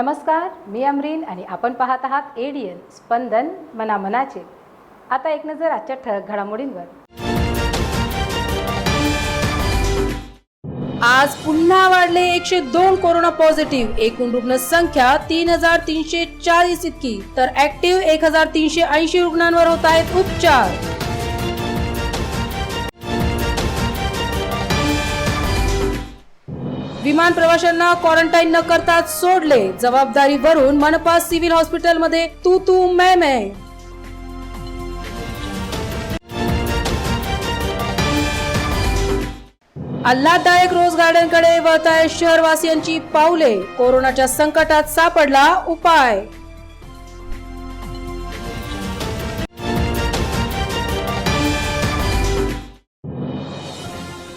नमस्कार, मी अमरीन आणि आपण पाहत आहात एडीएन स्पंदन मनामनाचे। आता एक नजर आजच्या ठळक घडामोडींवर। आज पुन्हा वाढले 102 कोरोना पॉझिटिव्ह। एकूण रुग्ण संख्या 3340 इतकी, तर ऍक्टिव्ह 1380 रुग्णांवर होत आहेत उपचार। विमान प्रवाशांना क्वारंटाईन न करताच सोडले, जबाबदारीवरून मनपा सिव्हिल हॉस्पिटलमध्ये तू मैं। आल्हाददायक रोज गार्डनकडे वळत आहे शहरवासियांची पावले, कोरोनाच्या संकटात सापडला उपाय।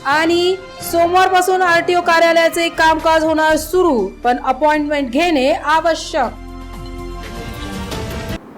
आणि सोमवारपासून आरटीओ कार्यालयाचे कामकाज होणार सुरू, पण अपॉइंटमेंट घेणे आवश्यक।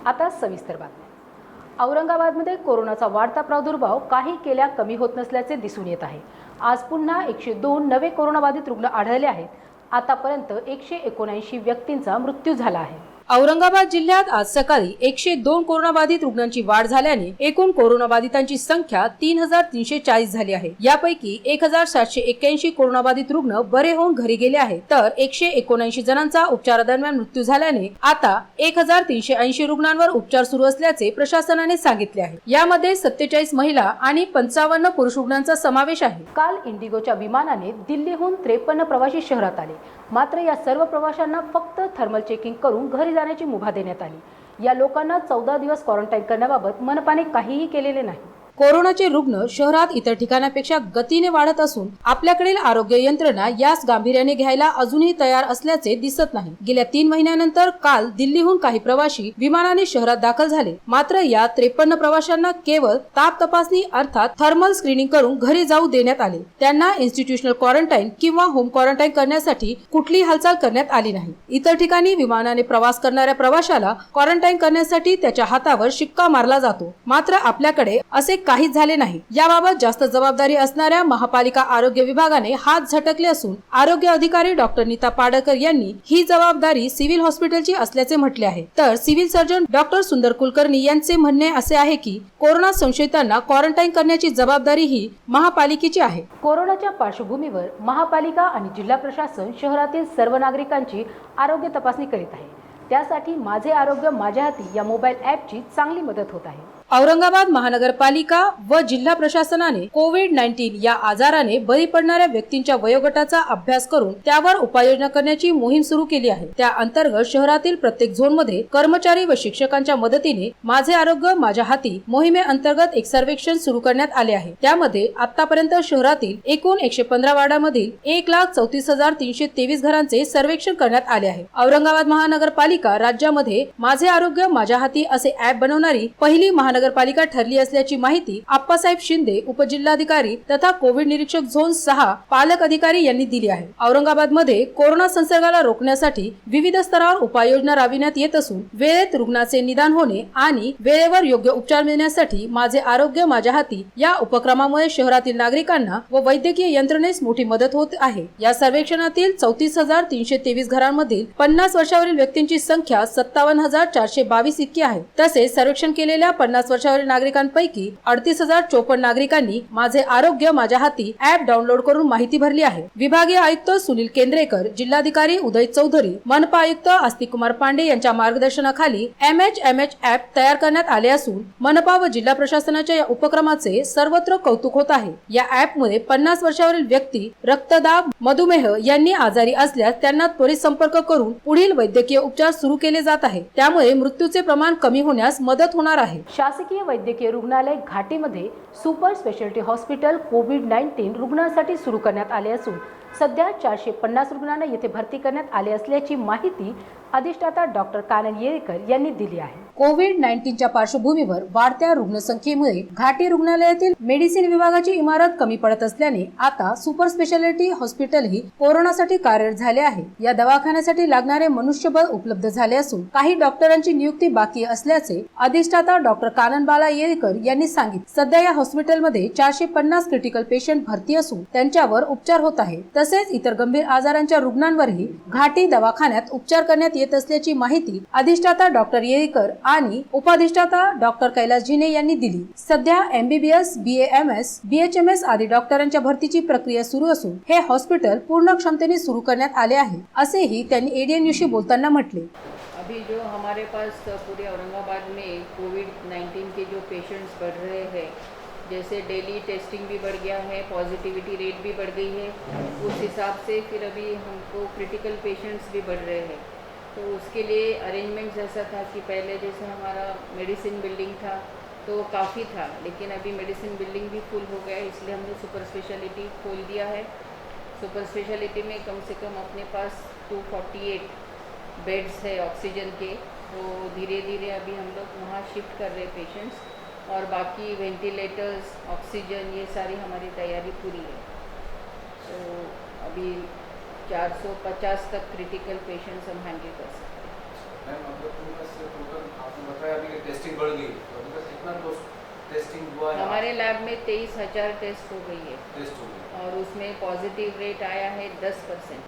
आता सविस्तर बातम्या। औरंगाबादमध्ये कोरोनाचा वाढता प्रादुर्भाव काही केल्या कमी होत नसल्याचे दिसून येत आहे। आज पुन्हा 102 नवे कोरोनाबाधित रुग्ण आढळले आहेत। आतापर्यंत 179 व्यक्तींचा मृत्यू झाला आहे। औरंगाबाद जिल्ह्यात आज सकाळी 102 कोरोनाबाधित रुग्णांची वाढ झाल्याने एकूण कोरोनाबाधितांची संख्या 3340 झाली आहे। यापैकी 1781 कोरोनाबाधित रुग्ण बरे होऊन घरी गेले आहेत, तर 179 जणांचा उपचारादरम्यान मृत्यू झाल्याने आता 1380 रुग्णांवर उपचार सुरू असल्याचे प्रशासनाने सांगितले आहे। यामध्ये 47 महिला आणि 55 पुरुष रुग्णांचा समावेश आहे। काल इंडिगोच्या विमानाने दिल्लीहून 53 प्रवासी शहरात आले, मात्र या सर्व प्रवाशांना फक्त थर्मल चेकिंग करून घरी जाण्याची मुभा देण्यात आली। या लोकांना 14 दिवस क्वारंटाईन करण्याबाबत मनपाने काहीही केलेले नाही। कोरोनाचे रुग्ण शहरात इतर ठिकाणापेक्षा गतीने वाढत असून आपल्याकडील आरोग्य यंत्रणा यास गांभीर्याने घ्यायला अजूनही तयार असल्याचे दिसत नाही। गेल्या 3 महिन्यानंतर काल दिल्लीहून काही प्रवासी विमानाने शहरात दाखल झाले, मात्र या 53 प्रवाशांना केवळ ताप तपासणी अर्थात थर्मल स्क्रीनिंग करून घरी जाऊ देण्यात आले। त्यांना इन्स्टिट्यूशनल क्वारंटाईन किंवा होम क्वारंटाईन करण्यासाठी कुठलीही हालचाल करण्यात आली नाही। इतर ठिकाणी विमानाने प्रवास करणाऱ्या प्रवाशाला क्वारंटाईन करण्यासाठी त्याच्या हातावर शिक्का मारला जातो, मात्र आपल्याकडे असे काहीच झाले नाही। याबाबत जास्त जबाबदारी असणाऱ्या महापालिका आरोग्य विभागाने हात झटकले असून आरोग्य अधिकारी डॉक्टर नीता पाडकर यांनी ही जबाबदारी सिव्हिल हॉस्पिटलची असल्याचे म्हटले आहे। तर सिव्हिल सर्जन डॉक्टर सुंदर कुलकर्णी यांचे म्हणणे असे आहे की कोरोना संशयितांना क्वारंटाईन करण्याची जबाबदारी ही महापालिकेची आहे। कोरोनाच्या पार्श्वभूमीवर महापालिका आणि जिल्हा प्रशासन शहरातील सर्व नागरिकांची आरोग्य तपासणी करीत आहे। त्यासाठी माझे आरोग्य माझ्या हाती या मोबाईल ॲपची चांगली मदत होत आहे। औरंगाबाद महानगरपालिका व जिल्हा प्रशासनाने कोविड-19 या आजाराने बळी पडणाऱ्या व्यक्तींच्या वयोगटाचा अभ्यास करून त्यावर उपाययोजना करण्याची मोहीम सुरू केली आहे। त्या अंतर्गत शहरातील प्रत्येक झोनमध्ये कर्मचारी व शिक्षकांच्या मदतीने माझे आरोग्य माझ्या हाती मोहिमेअंतर्गत एक सर्वेक्षण सुरू करण्यात आले आहे। त्यामध्ये आतापर्यंत शहरातील एकूण 115 वार्डामधील 1,34,323 घरांचे सर्वेक्षण करण्यात आले आहे। औरंगाबाद महानगरपालिका राज्यामध्ये माझे आरोग्य माझ्या हाती असे ॲप बनवणारी पहिली महानगरपालिका ठरली असल्याची माहिती आप्पासाहेब शिंदे उपजिल्हाधिकारी तथा कोविड निरीक्षक झोन 6 पालक अधिकारी यांनी दिली आहे। औरंगाबाद मध्ये कोरोना संसर्गाला रोखण्यासाठी विविध स्तरावर उपाययोजना राबविण्यात येत असून वेळेत रुग्णाचे निदान होणे आणि वेळेवर योग्य उपचार मिळण्यासाठी माझे आरोग्य माझ्या हाती या उपक्रमामुळे शहरातील नागरिकांना व वैद्यकीय यंत्रणेस मोठी मदत होत आहे। या सर्वेक्षणातील 34,323 घरांमधील 50 वर्षावरील व्यक्तींची संख्या 57,422 इतकी आहे। तसेच सर्वेक्षण केलेल्या 50 वर्षावरील नागरिकांपैकी 38,054 नागरिकांनी माझे आरोग्य माझ्या हाती ॲप डाउनलोड करून माहिती भरली आहे। विभागीय आयुक्त सुनील केंद्रेकर, जिल्हाधिकारी उदय चौधरी, मनपा आयुक्त आस्तिकुमार पांडे यांच्या मार्गदर्शनाखाली MHMH ॲप तयार करण्यात आले असून मनपा व जिल्हा प्रशासनाच्या या उपक्रमाचे सर्वत्र कौतुक होत आहे। या ॲपमुळे 50 वर्षावरील व्यक्ती रक्तदाब, मधुमेह यांनी आजारी असल्यास त्यांना त्वरित संपर्क करून पुढील वैद्यकीय उपचार सुरू केले जात आहे। त्यामुळे मृत्यूचे प्रमाण कमी होण्यास मदत होणार आहे। शासकीय वैद्यकीय रुग्णालय घाटीमध्ये सुपर स्पेशालिटी हॉस्पिटल कोविड-19 रुग्णांसाठी सुरू करण्यात आले असून सध्या 450 रुग्णांना येथे भरती करण्यात आले असल्याची माहिती अधिष्ठाता डॉक्टर कानन येळेकर यांनी दिली आहे। कोविड-19च्या पार्श्वभूमीवर वाढत्या रुग्णसंख्येमुळे घाटी रुग्णालयातील मेडिसिन विभागाची इमारत कमी पडत असल्याने आता सुपर स्पेशालिटी हॉस्पिटल ही कोरोनासाठी कार्यरत झाले आहे. या दवाखान्यासाठी लागणारे मनुष्यबळ उपलब्ध झाले असून काही डॉक्टरांची नियुक्ती बाकी असल्याचे अधिष्ठाता डॉक्टर काननबाला येळीकर यांनी सांगितले. सध्या या हॉस्पिटलमध्ये 450 क्रिटिकल पेशंट भरती असून त्यांच्यावर उपचार होत आहे. तसेच इतर गंभीर आजारांच्या रुग्णांवरही घाटी दवाखान्यात उपचार करण्यात येत असल्याची माहिती अधिष्ठाता डॉक्टर येळीकर आणि उपाधिष्ठाता डॉक्टर कैलास जिने यांनी दिली. सध्या MBBS, BAMS, BHMS आदी डॉक्टरांच्या भरतीची प्रक्रिया सुरू असून हे हॉस्पिटल पूर्ण क्षमतेने सुरू करण्यात आले आहे, असेही त्यांनी ADN न्यूजशी बोलताना म्हटले. अभी जो हमारे पास पूरे औरंगाबाद में कोविड-19 के जो पेशेंट्स बढ़ रहे हैं, जैसे डेली टेस्टिंग भी बढ़ गया है, पॉजिटिविटी रेट भी बढ़ गई है, उस हिसाब से फिर अभी हमको क्रिटिकल पेशेंट्स भी बढ़ रहे हैं. तो उसके लिए अरेंजमेंट्स ऐसा था कि पहले जैसे हमारा मेडिसिन बिल्डिंग था तो काफ़ी था, लेकिन अभी मेडिसिन बिल्डिंग भी फुल हो गया है, इसलिए हमने सुपर स्पेशलिटी खोल दिया है. सुपर स्पेशलिटी में कम से कम अपने पास 248 बेड्स है ऑक्सीजन के. तो धीरे धीरे अभी हम लोग वहाँ शिफ्ट कर रहे पेशेंट्स, और बाकी वेंटिलेटर्स, ऑक्सीजन, ये सारी हमारी तैयारी पूरी है. तो अभी 450 तक क्रिटिकल पेशेंट्स हम हैंडल कर सकते हैं. मैम टोटल आपने बताया अभी टेस्टिंग बढ़ गई, तो अभी तक कितना टेस्टिंग हुआ है? हमारे लैब में 23,000 टेस्ट हो गई है, टेस्ट हो गई, और उसमें पॉजिटिव रेट आया है 10%.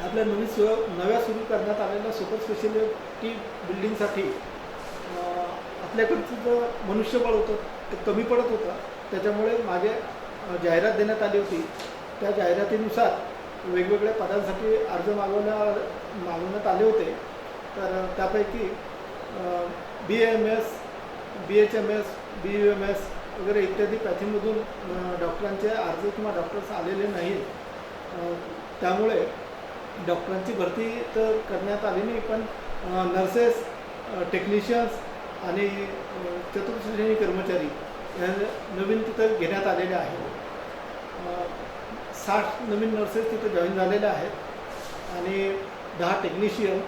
आपल्या नव्या सुरू करण्यात आलेल्या सुपर स्पेशलिटी बिल्डिंगसाठी आपल्याकडचं जो मनुष्यबळ होतं ते कमी पडत होतं. त्याच्यामुळे मागे जाहिरात देण्यात आली होती. त्या जाहिरातीनुसार वेगवेगळ्या पदांसाठी अर्ज मागवण्यात आले होते. तर त्यापैकी BAMS, BHMS, BUMS वगैरे इत्यादी पॅथीमधून डॉक्टरांचे अर्ज किंवा डॉक्टर्स आलेले नाहीत. त्यामुळे डॉक्टरांची भरती तर करण्यात आली नाही, पण नर्सेस, टेक्निशियन्स आणि चतुर्थ श्रेणी कर्मचारी या नवीन तिथं घेण्यात आलेले आहेत. 60 नवीन नर्सेस तिथं जॉईन झालेल्या आहेत आणि 10 टेक्निशियन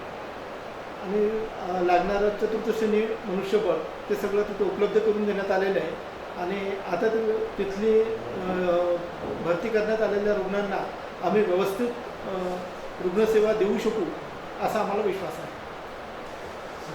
आणि लागणारं चतुर्थ श्रेणी मनुष्यबळ ते सगळं तिथं उपलब्ध करून देण्यात आलेलं आहे. आणि आता तिथली भरती करण्यात आलेल्या रुग्णांना आम्ही व्यवस्थित रुग्णसेवा देऊ शकू असा आम्हाला विश्वास आहे.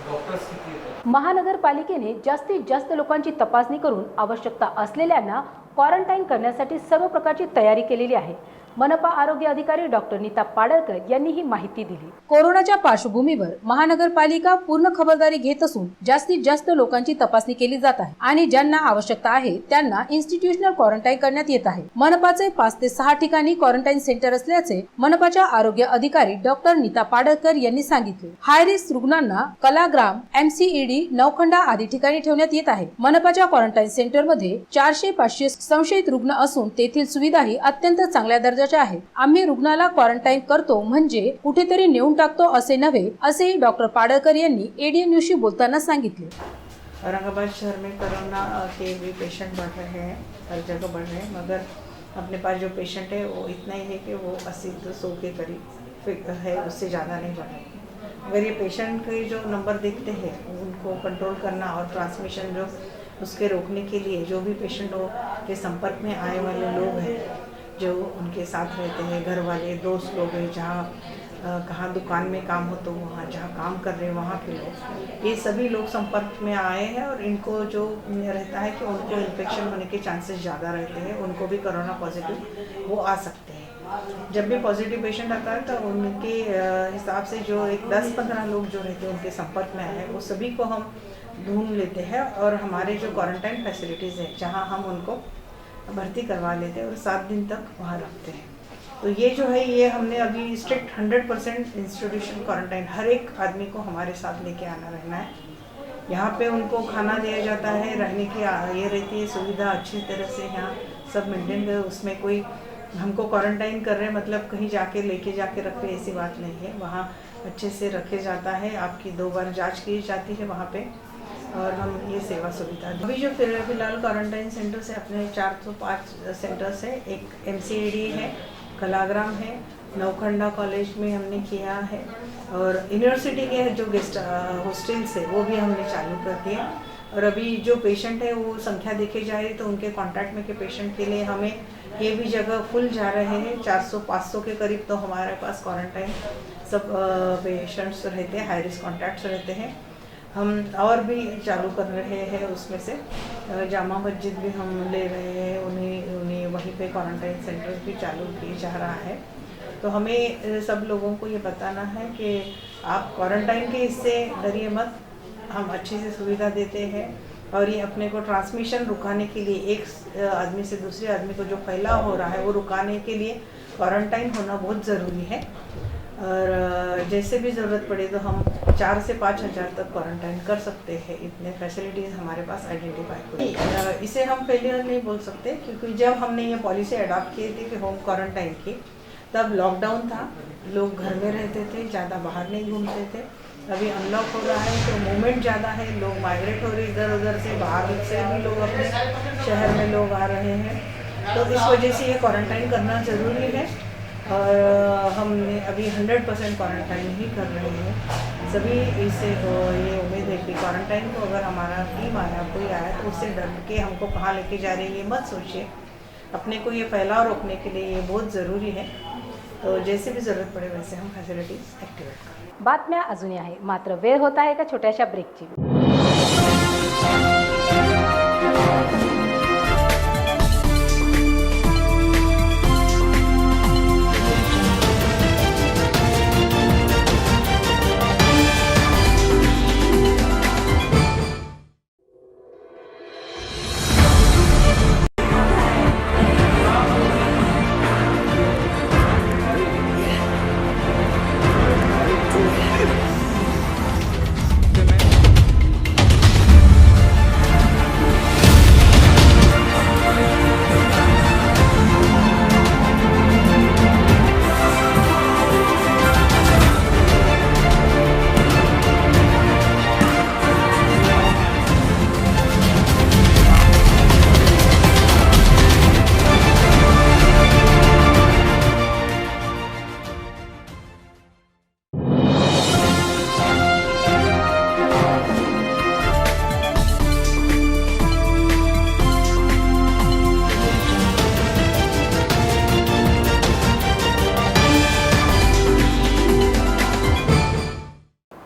डॉक्टर्स किती आहेत? महानगरपालिकेने जास्तीत जास्त लोकांची तपासणी करून आवश्यकता असलेल्यांना क्वारंटाईन करण्यासाठी सर्व प्रकारची तयारी केलेली आहे. मनपा आरोग्य अधिकारी डॉक्टर नीता पाडळकर यांनी ही माहिती दिली. कोरोनाच्या पार्श्वभूमीवर महानगरपालिका पूर्ण खबरदारी घेत असून जास्तीत जास्त लोकांची तपासणी केली जात आहे आणि ज्यांना आवश्यकता आहे त्यांना इन्स्टिट्यूशनल क्वारंटाईन करण्यात येत आहे. मनपाचे 5 ते 6 ठिकाणी क्वारंटाईन सेंटर असल्याचे मनपाच्या आरोग्य अधिकारी डॉक्टर नीता पाडळकर यांनी सांगितले. हाय रिस्क रुग्णांना कलाग्राम, MCED, नवखंडा आदी ठिकाणी ठेवण्यात येत आहे. मनपाच्या क्वारंटाईन सेंटरमध्ये 400-500 संशयित रुग्ण असून तेथील सुविधाही अत्यंत चांगल्या दर्जाच्या आहेत. आम्ही रुग्णाला क्वारंटाईन करतो म्हणजे कुठेतरी नेऊन टाकतो असे नव्हे, असेही डॉक्टर पाडळकर यांनी ADN न्यूजशी बोलताना सांगितले. औरंगाबाद शहर में कोरोना के भी पेशेंट बढ़ रहे हैं, हर जगह बढ़ रहे हैं, मगर अपने पास जो पेशेंट है वो इतना ही है कि वो 80-100 के करीब है, उससे ज़्यादा नहीं बढ़ रहे. अगर ये पेशेंट के जो नंबर देखते हैं उनको कंट्रोल करना और ट्रांसमिशन जो उसके रोकने के लिए जो भी पेशेंटों के संपर्क में आए वाले लोग हैं, जो उनके साथ रहते हैं, घर वाले, दोस्त लोग हैं, जहाँ कहाँ दुकान में काम हो तो वहाँ जहाँ काम कर रहे हैं वहाँ के लोग, ये सभी लोग संपर्क में आए हैं और इनको जो रहता है कि उनको इन्फेक्शन होने के चांसेस ज़्यादा रहते हैं, उनको भी कोरोना पॉजिटिव वो आ सकते हैं. जब भी पॉजिटिव पेशेंट आता है तो उनके हिसाब से जो एक 10-15 लोग जो रहते हैं उनके संपर्क में आए हैं वो सभी को हम ढूंढ लेते हैं और हमारे जो क्वारंटाइन फैसिलिटीज़ है जहाँ हम उनको भर्ती करवा लेते हैं और 7 दिन तक वहाँ रखते हैं. तो ये जो है ये हमने अभी स्ट्रिक्ट 100% इंस्टीट्यूशन क्वारंटाइन हर एक आदमी को हमारे साथ लेके आना रहना है. यहाँ पे उनको खाना दिया जाता है, रहने की ये रहती है सुविधा अच्छी तरह से, यहाँ सब मेंटेन कर. उसमें कोई हमको क्वारंटाइन कर रहे हैं मतलब कहीं जाके लेके जाके रख रहे ऐसी बात नहीं है. वहाँ अच्छे से रखे जाता है, आपकी 2 बार जांच की जाती है वहाँ पे, और हम ये सेवा सुविधा अभी जो फिलहाल क्वारंटाइन सेंटर से अपने 405 सेंटर्स है. एक MCED है, कलाग्राम है, नौखंडा कॉलेज में हमने किया है और यूनिवर्सिटी के जो गेस्ट हॉस्टल्स है वो भी हमने चालू कर दिया। और अभी जो पेशेंट है वो संख्या देखे जा रही तो उनके कांटेक्ट में के पेशेंट के लिए हमें ये भी जगह फुल जा रहे हैं। 400-500 के करीब तो हमारे पास क्वारंटाइन सब पेशेंट्स रहते हैं, हाई रिस्क कॉन्टैक्ट्स रहते हैं। हम और भी चालू कर रहे हैं, उसमें से जामा मस्जिद भी हम ले रहे हैं, उन्हें वहीं पे क्वारंटाइन सेंटर भी चालू किया जा रहा है। तो हमें सब लोगों को ये बताना है कि आप क्वारंटाइन के इससे डरिए मत, हम अच्छे से सुविधा देते हैं और ये अपने को ट्रांसमिशन रुकाने के लिए, एक आदमी से दूसरे आदमी को जो फैलाव हो रहा है वो रुकाने के लिए क्वारंटाइन होना बहुत ज़रूरी है। और जैसे भी ज़रूरत पड़े तो हम 4 से 5 हज़ार तक क्वारंटाइन कर सकते हैं, इतने फैसिलिटीज़ हमारे पास आइडेंटिफाई हुई। इसे हम फेलियर नहीं बोल सकते, क्योंकि जब हमने ये पॉलिसी अडॉप्ट की थी कि होम क्वारंटाइन की, तब लॉकडाउन था, लोग घर में रहते थे, ज़्यादा बाहर नहीं घूमते थे। अभी अनलॉक हो रहा है तो मूवमेंट ज़्यादा है, लोग माइग्रेट हो रहे इधर उधर से, बाहर से भी लोग अपने शहर में लोग आ रहे हैं, तो इस वजह से ये क्वारंटाइन करना ज़रूरी है। और हमने अभी 100% क्वारंटाइन ही कर रहे हैं सभी। इससे तो ये उम्मीद है कि क्वारंटाइन को अगर हमारा टीम आया, कोई आया तो उससे डर के हमको कहाँ लेके जा रहे हैं ये मत सोचिए। अपने को ये फैलाव रोकने के लिए ये बहुत ज़रूरी है। तो जैसे भी ज़रूरत पडे वैसे हम फॅसिलिटीज ॲक्टिवेट करू। बातम्या अजूनही आहे, मात्र वेळ होत आहे एका छोट्याशा ब्रेकची।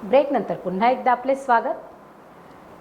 ब्रेक नंतर पुन्हा एकदा आपले स्वागत।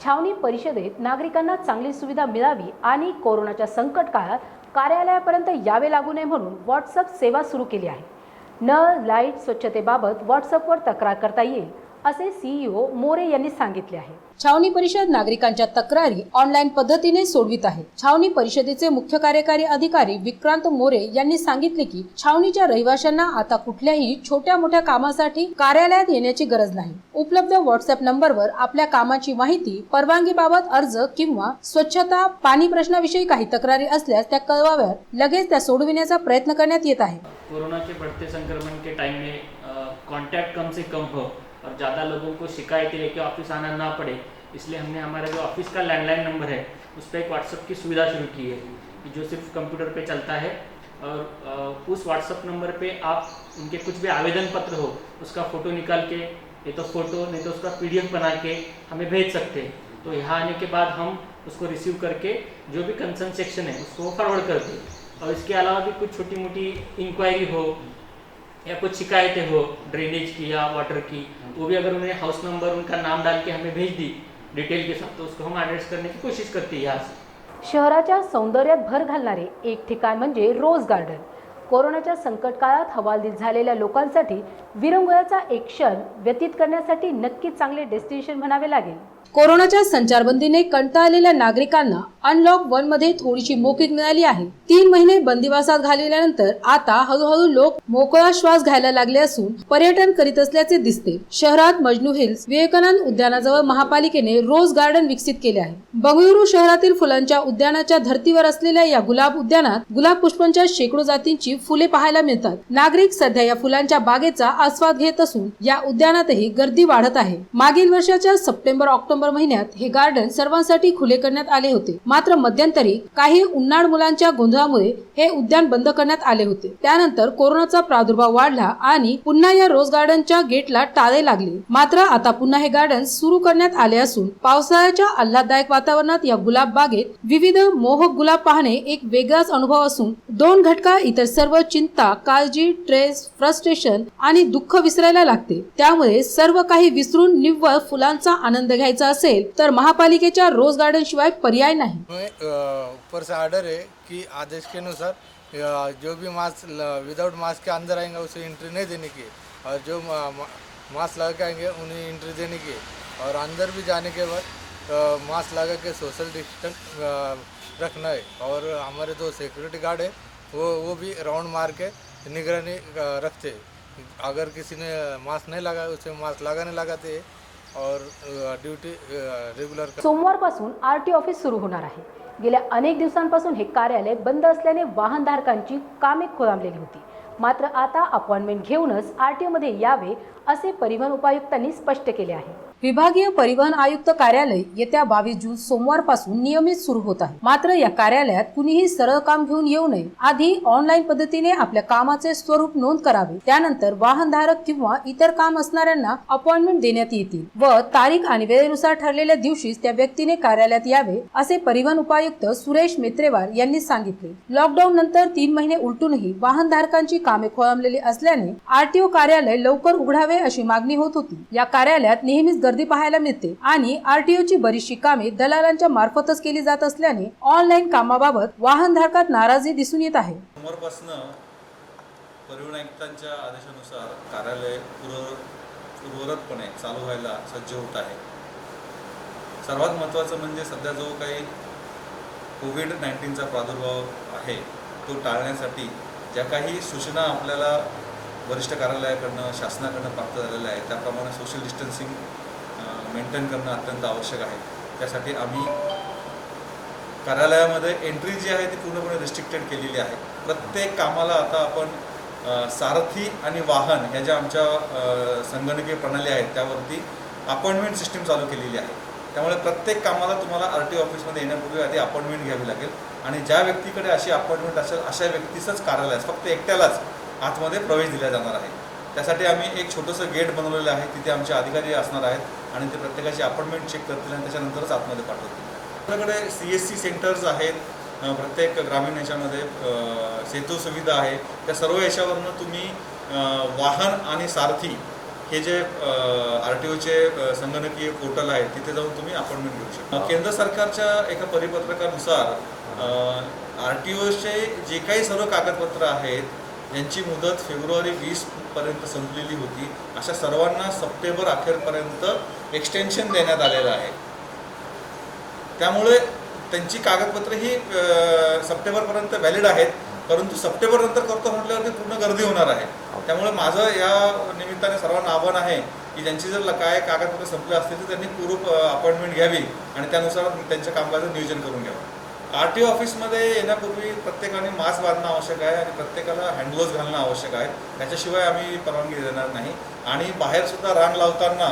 छावणी परिषदेत नागरिकांना चांगली सुविधा मिळावी आणि कोरोनाच्या संकट काळात कार्यालयापर्यंत यावे लागू नये म्हणून व्हॉट्सअप सेवा सुरू केली आहे। नळ, लाईट, स्वच्छतेबाबत व्हॉट्सअपवर तक्रार करता येईल असे सीईओ मोरे यांनी सांगितले आहे। छावणी परिषद नागरिकांच्या तक्रारी ऑनलाईन पद्धतीने सोडवित आहे। छावणी परिषदेचे मुख्य कार्यकारी अधिकारी विक्रांत मोरे यांनी सांगितले की छावणीच्या रहिवाशांना आता कुठल्याही छोट्या मोठ्या कामासाठी कार्यालयात येण्याची गरज नाही। उपलब्ध व्हॉट्सअप नंबरवर आपल्या कामाची माहिती, परवानगीबाबत अर्ज किंवा स्वच्छता, पाणी प्रश्नाविषयी काही तक्रारी असल्यास त्या कळवाव्यात, लगेच त्या सोडविण्याचा प्रयत्न करण्यात येत आहे। कोरोना के बढ़ते संक्रमण के टाइम में कांटेक्ट कम से कम हो और ज़्यादा लोगों को शिकायतें लेके ऑफिस आना ना पड़े, इसलिए हमने हमारा जो ऑफिस का लैंडलाइन नंबर है उस पर एक व्हाट्सएप की सुविधा शुरू की है जो सिर्फ कंप्यूटर पे चलता है। और उस व्हाट्सएप नंबर पे आप उनके कुछ भी आवेदन पत्र हो उसका फ़ोटो निकाल के, ये तो फ़ोटो नहीं तो उसका PDF बना के हमें भेज सकते हैं। तो यहाँ आने के बाद हम उसको रिसीव करके जो भी कंसर्न सेक्शन है उसको फॉरवर्ड करते हैं। और इसके अलावा भी कुछ छोटी मोटी इंक्वायरी हो या कुछ शिकायतें हो ड्रेनेज की या वाटर की, वो भी अगर उन्हें हाउस नंबर उनका नाम डाल के हमें भेज दी डिटेल के साथ, तो उसको हम एड्रेस करने की कोशिश करते हैं यहाँ से। शहराच्या सौंदर्यात भर घालणारे एक ठिकाण म्हणजे रोज गार्डन। कोरोनाच्या संकट काळात हवालदिल झालेल्या लोकांसाठी विरंगुळ्याचा एक क्षण व्यतीत करण्यासाठी नक्कीच चांगले डेस्टिनेशन म्हणावे लागेल। कोरोनाच्या संचारबंदीने कंटाळलेल्या नागरिकांना अनलॉक 1 मध्ये थोडीशी मोकळीक मिळाली आहे। 3 महिने बंदिवासात घालवल्यानंतर आता हळूहळू लोक मोकळा श्वास घ्यायला लागले असून पर्यटन करीत असल्याचे दिसते। शहरात मजनू हिल्स, विवेकानंद उद्यानाजवळ महापालिकेने रोज गार्डन विकसित केले आहे। बंगळुरू शहरातील फुलांच्या उद्यानाच्या धर्तीवर असलेल्या या गुलाब उद्यानात गुलाब पुष्पांच्या शेकडो जातींची फुले पाहायला मिळतात. नागरिक सध्या या फुलांच्या बागेचा आस्वाद घेत असून या उद्यानातही गर्दी वाढत आहे. मागील वर्षाच्या सप्टेंबर-ऑक्टोबर महिन्यात हे गार्डन सर्वांसाठी खुले करण्यात आले होते. मात्र मध्यंतरी काही उन्हाळ मुलांच्या गोंधळामुळे हे उद्यान बंद करण्यात आले होते. त्यानंतर कोरोनाचा प्रादुर्भाव वाढला आणि पुन्हा या रोज गार्डनच्या गेटला टाळे लागले. मात्र आता पुन्हा हे गार्डन सुरू करण्यात आले असून पावसाळ्याच्या आल्हाददायक वातावरणात या गुलाब बागेत विविध मोहक गुलाब पाहणे एक वेगळाच अनुभव असून दोन घटका इतर सर्व चिंता, काळजी, स्ट्रेस, फ्रस्ट्रेशन आणि दुःख विसरायला लागते. त्यामुळे सर्व काही विसरून निव्वळ फुलांचा आनंद घ्यायचा असेल तर महापालिकेच्या रोज गार्डन शिवाय पर्याय नाही. ऊपर से ऑर्डर है कि आदेश के अनुसार जो भी मास्क विदाउट मास्क के अंदर आएंगे उसे एंट्री नहीं देने की, और जो मास्क लगा के आएंगे उन्हें एंट्री देने की, और अंदर भी जाने के बाद मास्क लगा के सोशल डिस्टेंस रखना है. और हमारे दो सिक्योरिटी गार्ड है वो भी राउंड मार के निगरानी रखते हैं. अगर किसी ने मास्क नहीं लगाया उसे मास्क लगाने लगाते हैं और ड्यूटी रेगुलर. सोमवारपासून आरटी ऑफिस सुरू होणार आहे. गेल्या अनेक दिवसांपासून हे कार्यालय बंद असल्याने वाहनधारकांची कामे खोळंबलेली होती. मात्र आता अपॉइंटमेंट घेऊनच आरटीओ मध्ये यावे असे परिवहन उपायुक्तांनी स्पष्ट केले आहे. विभागीय परिवहन आयुक्त कार्यालय येत्या 22 जून सोमवारपासून नियमित सुरू होत आहे. मात्र या कार्यालयात कुणीही सरळ काम घेऊन येऊ नये. आधी ऑनलाईन पद्धतीने आपल्या कामाचे स्वरूप नोंद करावे. त्यानंतर वाहनधारक किंवा इतर काम असणाऱ्यांना अपॉइंटमेंट देण्यात येतील व तारीख आणि वेळेनुसार ठरलेल्या दिवशीच त्या व्यक्तीने कार्यालयात यावे असे परिवहन उपायुक्त सुरेश मेत्रेवार यांनी सांगितले. लॉकडाऊन नंतर 3 महिने उलटूनही वाहनधारकांची कामे खोळंबलेली असल्याने आरटीओ कार्यालय लवकर उघडावे अशी मागणी होत होती. या कार्यालयात नेहमीच गर्दी पाहायला मिळते आणि आरटीओची बरीचशी कामे दलालांच्या मार्फतच केली जात असल्याने ऑनलाईन कामाबाबत वाहनधारकात नाराजी दिसून येत आहे. सोमवारपासून परिवहन आयुक्तांच्या आदेशानुसार कार्यालय पूर्ववतपणे चालू व्हायला सज्ज होत आहे. सर्वात महत्त्वाचं म्हणजे सध्या जो काही कोविड-19चा प्रादुर्भाव आहे तो टाळण्यासाठी ज्या काही सूचना आपल्याला वरिष्ठ कार्यालयाकडनं शासनाकडनं प्राप्त झालेल्या आहे त्याप्रमाणे सोशल डिस्टन्सिंग मेंटेन करणं अत्यंत आवश्यक आहे. त्यासाठी आम्ही कार्यालयामध्ये एंट्री जी आहे ती पूर्णपणे रिस्ट्रिक्टेड केलेली आहे. प्रत्येक कामाला आता आपण सारथी आणि वाहन ह्या ज्या आमच्या संगणकीय प्रणाली आहेत त्यावरती अपॉइंटमेंट सिस्टीम चालू केलेली आहे. त्यामुळे प्रत्येक कामाला तुम्हाला आरटीओ ऑफिसमध्ये येण्यापूर्वी आधी अपॉइंटमेंट घ्यावी लागेल आणि ज्या व्यक्तीकडे अशी अपॉइंटमेंट असेल अशा व्यक्तीचंच कार्यालयास फक्त एकट्यालाच आतमध्ये प्रवेश दिला जाणार आहे. त्यासाठी आम्ही एक छोटंसं गेट बनवलेलं आहे. तिथे आमचे अधिकारी असणार आहेत आणि ते प्रत्येकाची अपॉइंटमेंट चेक करतील आणि त्याच्यानंतरच आतमध्ये पाठवतील. आपल्याकडे CSC सेंटर्स आहेत प्रत्येक ग्रामीण याच्यामध्ये, सेतू सुविधा आहे. त्या सर्व याच्यावरनं तुम्ही वाहन आणि सारथी हे जे आरटीओचे संगणकीय पोर्टल आहे तिथे जाऊन तुम्ही अपॉइंटमेंट घेऊ शकता. केंद्र सरकारच्या एका परिपत्रकानुसार आरटीओचे जे काही सर्व कागदपत्र आहेत यांची मुदत फेब्रुवारी 20 पर्यंत संपलेली होती. अशा सर्वांना सप्टेंबर अखेरपर्यंत एक्सटेन्शन देण्यात आलेलं आहे. त्यामुळे त्यांची कागदपत्र ही सप्टेंबरपर्यंत व्हॅलिड आहेत, परंतु सप्टेंबर नंतर करतो म्हटल्यावरती पूर्ण गर्दी होणार आहे. त्यामुळे माझं या निमित्ताने सर्वांना आव्हान आहे की ज्यांची जर काय कागदपत्र संपले असतील तर त्यांनी पूर्व अपॉइंटमेंट घ्यावी आणि त्यानुसार त्यांच्या कामकाजाचं नियोजन करून घ्यावं. आरटीओ ऑफिसमध्ये येण्यापूर्वी प्रत्येकाने मास्क बांधणं आवश्यक आहे आणि प्रत्येकाला हँडग्लोव्ज घालणं आवश्यक आहे. त्याच्याशिवाय आम्ही परवानगी देणार नाही. आणि बाहेरसुद्धा रांग लावताना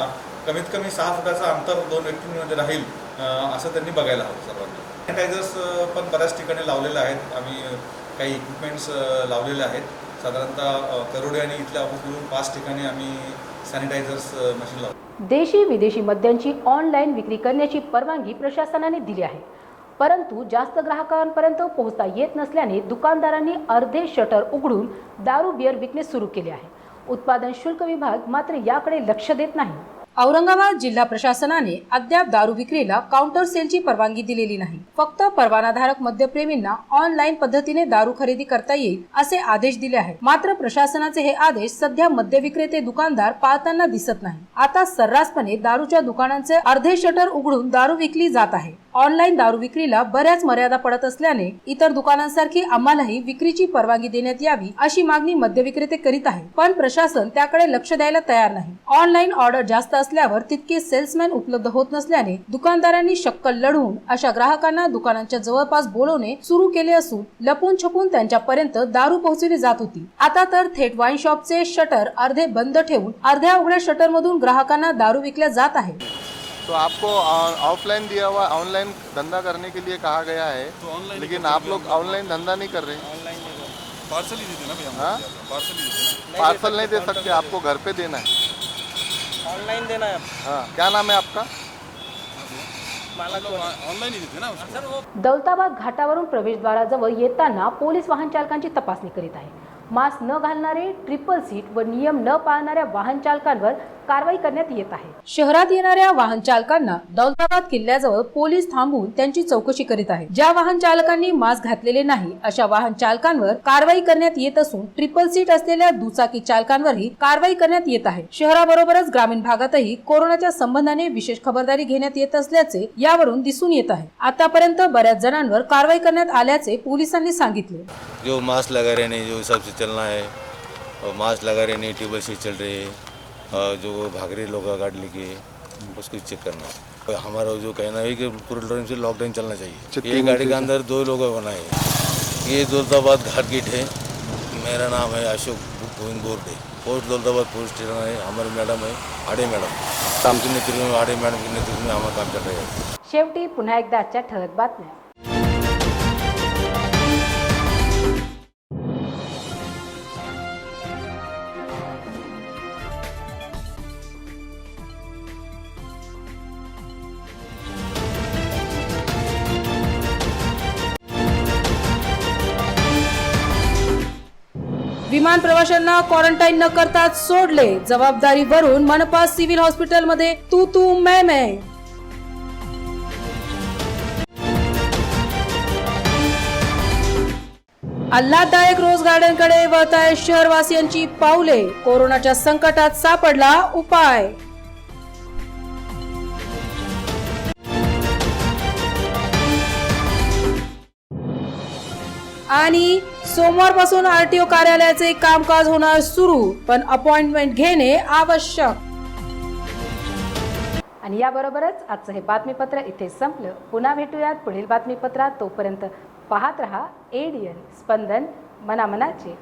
कमीत कमी 6 फुटाचं अंतर 2 व्यक्तींमध्ये राहील असं त्यांनी बघायला हवं सर्वांनी. सॅनिटायझर्स पण बऱ्याच ठिकाणी लावलेले आहेत. आम्ही काही इक्विपमेंट्स लावलेले आहेत. साधारणतः करोडे आणि इथल्या ऑफिसमधून 5 ठिकाणी आम्ही सॅनिटायझर्स मशीन लावतो. देशी विदेशी मद्यांची ऑनलाईन विक्री करण्याची परवानगी प्रशासनाने दिली आहे, परंतु जास्त ग्राहकांपर्यंत पोहोचता येत नसल्याने दुकानदारांनी अर्धे शटर उघडून दारू बियर विकणे सुरू केले आहे. उत्पादन शुल्क विभाग मात्र याकडे लक्ष देत नाही. औरंगाबाद जिल्हा प्रशासनाने अद्याप दारू विक्रीला काउंटर सेलची परवानगी दिलेली नाही. फक्त परवानाधारक मद्यप्रेमींना ऑनलाईन पद्धतीने दारू खरेदी करता येईल असे आदेश दिले आहेत. मात्र प्रशासनाचे हे आदेश सध्या मद्य विक्रेते दुकानदार पाळताना दिसत नाही. आता सर्रासपणे दारूच्या दुकानांचे अर्धे शटर उघडून दारू विकली जात आहे. ऑनलाईन दारू विक्रीला बऱ्याच मर्यादा पडत असल्याने इतर दुकानांसारखी आम्हालाही विक्रीची परवानगी देण्यात यावी अशी मागणी मद्य विक्रेते करीत आहे, पण प्रशासन त्याकडे लक्ष द्यायला तयार नाही. ऑनलाईन ऑर्डर जास्त असल्यावर तितके सेल्समॅन उपलब्ध होत नसल्याने दुकानदारांनी शक्कल लढवून अशा ग्राहकांना दुकानांच्या जवळपास बोलवणे सुरू केले असून लपून छपून त्यांच्यापर्यंत दारू पोहोचवली जात होती। आता तर थेट वाईन शॉपचे शटर अर्धे बंद ठेवून अर्ध्या उघड्या शटर मधून ग्राहकांना दारू विकल्या जात आहे। तो आपको ऑफलाइन दिया हुआ ऑनलाइन धंधा करने के लिए कहा गया है, लेकिन आप लोग ऑनलाइन धंधा नहीं कर रहे। पार्सल ही देते ना भैया, हाँ? पार्सल ही देते पार्सल नहीं दे सकते, आपको घर पे देना है। ऑनलाइन देना है हाँ, क्या नाम है आपका? ऑनलाइन ही देते ना उसको। दौलताबाद घाटावरून प्रवेशद्वाराजवळ येताना पोलीस वाहन चालकांची तपासणी करीत आहे। मास्क न घालणारे, ट्रिपल सीट व नियम न पाळणाऱ्या वाहन चालकांवर कारवाई करण्यात येत आहे। शहरात येणाऱ्या वाहन चालकांना दौलताबाद किल्ल्याजवळ पोलीस थांबून त्यांची चौकशी करीत आहेत। ज्या वाहन चालकांनी मास्क घातलेले नाही अशा वाहन चालकांवर कारवाई करण्यात येत असून ट्रिपल सीट असलेल्या दुचाकी चालकांवरही कारवाई करण्यात येत आहे। शहराबरोबरच ग्रामीण भागातही कोरोनाच्या संबंधाने विशेष खबरदारी घेण्यात येत असल्याचे यावरून दिसून येत आहे। आतापर्यंत बऱ्याच जणांवर कारवाई करण्यात आल्याचे पोलिसांनी सांगितले। जो मास्क लगा रहे नहीं, जो हिसाब से चलना है, और मास्क लगा रहे नहीं, टेबल से चल रहे हैं, जो भाग रहे लोग गाड़ी लेके उसको चेक करना है। हमारा जो कहना है कि पूरे टाइम से लॉकडाउन चलना चाहिए। ये गाड़ी के अंदर 2 लोग बना है। ये दौलताबाद घाट गेट है। मेरा नाम है Ashok Govind Borde, post Daulatabad police station है। हमारे मैडम है आडे मैडम, आमच्या नेतृत्व में आडे मैडम के नेतृत्व में हमारा काम चल रहा है। शेवटी पुन्हा एकदा आजच्या ठळक बातम्या। विमान प्रवाशांना क्वारंटाईन न करताच सोडले। जबाबदारीवरून मनपा सिव्हिल हॉस्पिटलमध्ये तू मैं। आल्हाददायक रोज गार्डनकडे वळताय शहरवासियांची पावले। कोरोनाच्या संकटात सापडला उपाय। आणि सोमवारपासून आरटीओ कार्यालयाचे कामकाज होणार सुरू, पण अपॉइंटमेंट घेणे आवश्यक। आणि याबरोबरच आजचं हे बातमीपत्र इथे संपलं। पुन्हा भेटूयात पुढील बातमीपत्रात। तोपर्यंत पाहत रहा ADN स्पंदन मनामनाचे।